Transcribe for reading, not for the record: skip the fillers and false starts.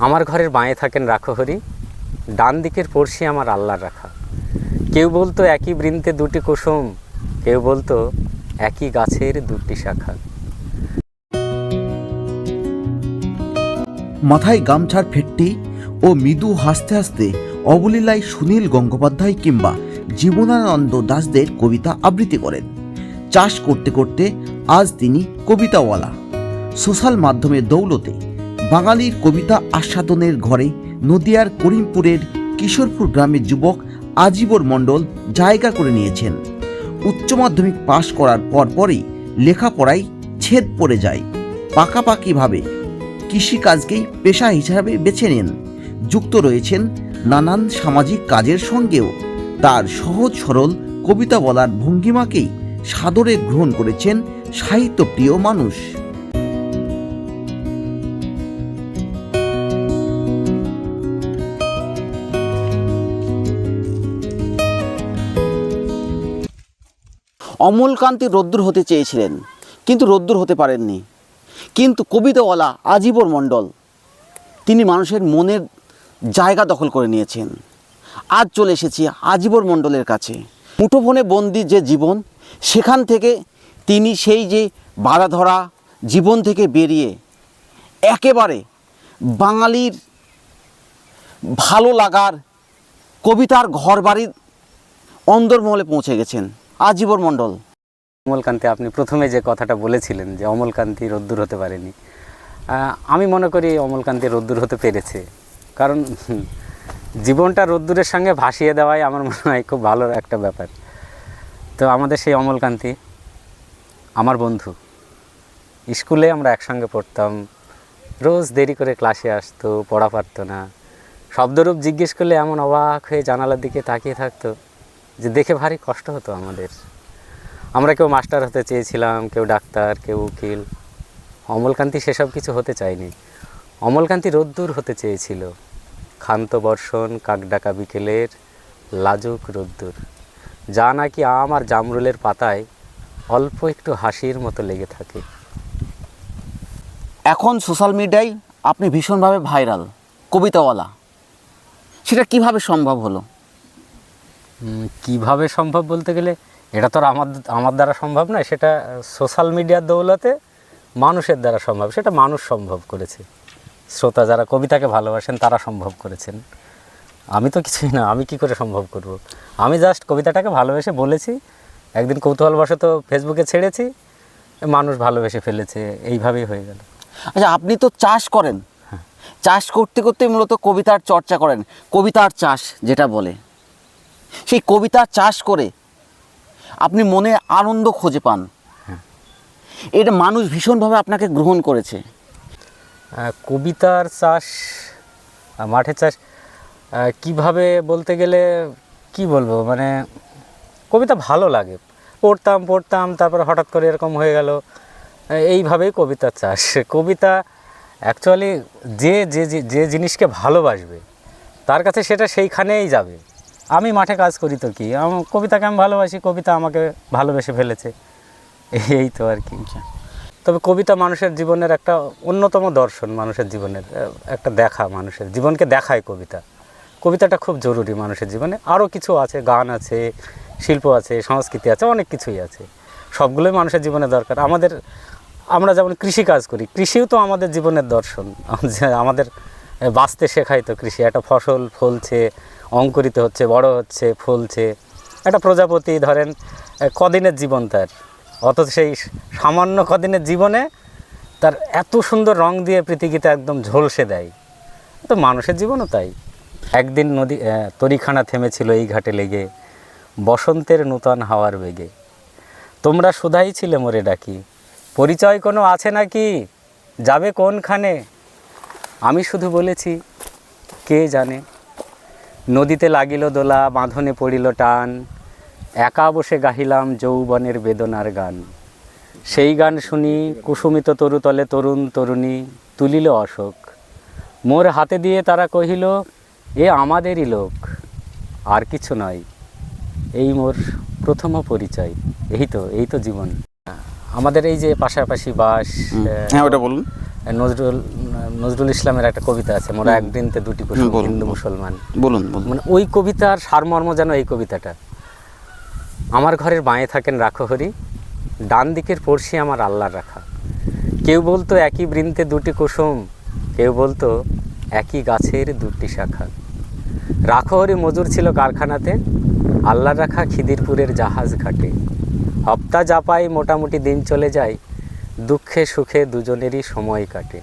আমার ঘরের বাঁয়ে থাকেন রাখহরি, ডান দিকের পড়শি আমার আল্লাহর রাখা। কেউ বলতো একই বৃন্তে দুটি কুসুম, কেউ বলতো একই গাছের দুটি শাখা। মাথায় গামছার ফেটটি ও মৃদু হাসতে হাসতে অবলীলায় সুনীল গঙ্গোপাধ্যায় কিংবা জীবনানন্দ দাশদের কবিতা আবৃত্তি করেন। চাষ করতে করতে আজ তিনি কবিতাওয়ালা। সোশ্যাল মাধ্যমের দৌলতে বাঙালির কবিতা আস্বাদনের ঘরে নদিয়ার করিমপুরের কিশোরপুর গ্রামের যুবক আজিবর মণ্ডল জায়গা করে নিয়েছেন। উচ্চ মাধ্যমিক পাশ করার পরপরই লেখাপড়ায় ছেদ পড়ে যায়। পাকাপাকিভাবে কৃষিকাজকেই পেশা হিসাবে বেছে নেন। যুক্ত রয়েছেন নানান সামাজিক কাজের সঙ্গেও। তার সহজ সরল কবিতা বলার ভঙ্গিমাকেই সাদরে গ্রহণ করেছেন সাহিত্যপ্রিয় মানুষ। অমলকান্তি রোদ্দুর হতে চেয়েছিলেন, কিন্তু রোদ্দুর হতে পারেননি। কিন্তু কবিতাওয়ালা আজিবর মণ্ডল তিনি মানুষের মনের জায়গা দখল করে নিয়েছেন। আজ চলে এসেছি আজিবর মণ্ডলের কাছে। মুঠোফোনে বন্দি যে জীবন, সেখান থেকে তিনি সেই যে বাধা ধরা জীবন থেকে বেরিয়ে একেবারে বাঙালির ভালো লাগার কবিতার ঘরবাড়ির অন্দরমহলে পৌঁছে গেছেন আজিবর মণ্ডল। অমলকান্তি, আপনি প্রথমে যে কথাটা বলেছিলেন যে অমলকান্তি রোদ্দুর হতে পারেনি, আমি মনে করি অমলকান্তি রোদ্দুর হতে পেরেছে। কারণ জীবনটা রোদ্দুরের সঙ্গে ভাসিয়ে দেওয়াই আমার মনে হয় খুব ভালো একটা ব্যাপার। তো আমাদের সেই অমলকান্তি আমার বন্ধু, স্কুলে আমরা একসঙ্গে পড়তাম, রোজ দেরি করে ক্লাসে আসতো, পড়া পারতো না। শব্দরূপ জিজ্ঞেস করলে এমন অবাক হয়ে জানালার দিকে তাকিয়ে থাকতো যে দেখে ভারী কষ্ট হতো আমাদের। আমরা কেউ মাস্টার হতে চেয়েছিলাম, কেউ ডাক্তার, কেউ উকিল। অমলকান্তি সেসব কিছু হতে চায়নি। অমলকান্তি রোদ্দুর হতে চেয়েছিল, ক্ষান্ত বর্ষণ, কাকডাকা বিকেলের লাজুক রোদ্দুর, যা নাকি আম আর জামরুলের পাতায় অল্প একটু হাসির মতো লেগে থাকে। এখন সোশ্যাল মিডিয়ায় আপনি ভীষণভাবে ভাইরাল কবিতাওয়ালা, সেটা কিভাবে সম্ভব হলো? কিভাবে সম্ভব বলতে গেলে এটা তো আর আমার দ্বারা সম্ভব নয়, সেটা সোশ্যাল মিডিয়ার দৌলতে মানুষের দ্বারা সম্ভব। সেটা মানুষ সম্ভব করেছে, শ্রোতা যারা কবিতাকে ভালোবাসেন তারা সম্ভব করেছেন। আমি তো কিছুই না, আমি কি করে সম্ভব করব? আমি জাস্ট কবিতাটাকে ভালোবেসে বলেছি, একদিন কৌতূহলবশত ফেসবুকে ছেড়েছি, মানুষ ভালোবেসে ফেলেছে, এইভাবেই হয়ে গেল। আচ্ছা, আপনি তো চাষ করেন, চাষ করতে করতে মূলত কবিতার চর্চা করেন, কবিতার চাষ যেটা বলে। সেই কবিতার চাষ করে আপনি মনে আনন্দ খুঁজে পান, এটা মানুষ ভীষণভাবে আপনাকে গ্রহণ করেছে। কবিতার চাষ, মাঠের চাষ কিভাবে বলতে গেলে কি বলবো, মানে কবিতা ভালো লাগে, পড়তাম, তারপর হঠাৎ করে এরকম হয়ে গেল, এইভাবেই কবিতার চাষ। কবিতা অ্যাকচুয়ালি যে জিনিসকে ভালোবাসবে তার কাছে সেটা সেইখানেই যাবে। আমি মাঠে কাজ করি তো কি, কবিতাকে আমি ভালোবাসি, কবিতা আমাকে ভালোবেসে ফেলেছে, এই তো আর কি। তবে কবিতা মানুষের জীবনের একটা অন্যতম দর্শন, মানুষের জীবনের একটা দেখা, মানুষের জীবনকে দেখায় কবিতা। কবিতাটা খুব জরুরি মানুষের জীবনে। আরও কিছু আছে, গান আছে, শিল্প আছে, সংস্কৃতি আছে, অনেক কিছুই আছে, সবগুলোই মানুষের জীবনে দরকার। আমরা যেমন কৃষিকাজ করি, কৃষিও তো আমাদের জীবনের দর্শন, আমাদের বাঁচতে শেখায় তো কৃষি। একটা ফসল ফলছে, অঙ্কুরিত হচ্ছে, বড় হচ্ছে, ফলছে। একটা প্রজাপতি ধরেন কদিনের জীবন তার, অথচ সেই সামান্য কদিনের জীবনে তার এত সুন্দর রং দিয়ে পৃথিবীতে একদম ঝলসে দেয়। তো মানুষের জীবনও তাই। একদিন নদী তরিখানা থেমেছিল এই ঘাটে লেগে, বসন্তের নূতন হাওয়ার বেগে। তোমরা শুধাই ছিলে মোরে ডাকি, পরিচয় কোনো আছে নাকি, যাবে কোনখানে? আমি শুধু বলেছি কে জানে। নদীতে লাগিল দোলা, বাঁধনে পড়িল টান, একা বসে গাহিলাম যৌবনের বেদনার গান। সেই গান শুনি কুসুমিত তরুতলে তরুণ তরুণী তুলিল অশোক। মোর হাতে দিয়ে তারা কহিল, এ আমাদেরই লোক, আর কিছু নয়, এই মোর প্রথম পরিচয়। এই তো জীবন। আমাদের এই যে পাশাপাশি বাস, হ্যাঁ, ওটা বলুন। নজরুল ইসলামের একটা কবিতা আছে, মোরা এক বৃন্তে দুটি কুসুম, বলুন, হিন্দু বলুন। মুসলমান। বলুন বলুন। মানে ওই কবিতার সারমর্ম যেন এই কবিতাটা। আমার ঘরের বাঁয়ে থাকেন রাখো হরি, ডান দিকের পড়শি আমার আল্লাহর রাখা। কেউ বলতো একই বৃন্তে দুটি কুসুম, কেউ বলতো একই গাছের দুটি শাখা। রাখো হরি মজুর ছিল কারখানাতে, আল্লাহর রাখা খিদিরপুরের জাহাজ ঘাটে। হপ্তা জাপায় মোটামুটি দিন চলে যায়, দুঃখে সুখে দুজনেরই সময় কাটে।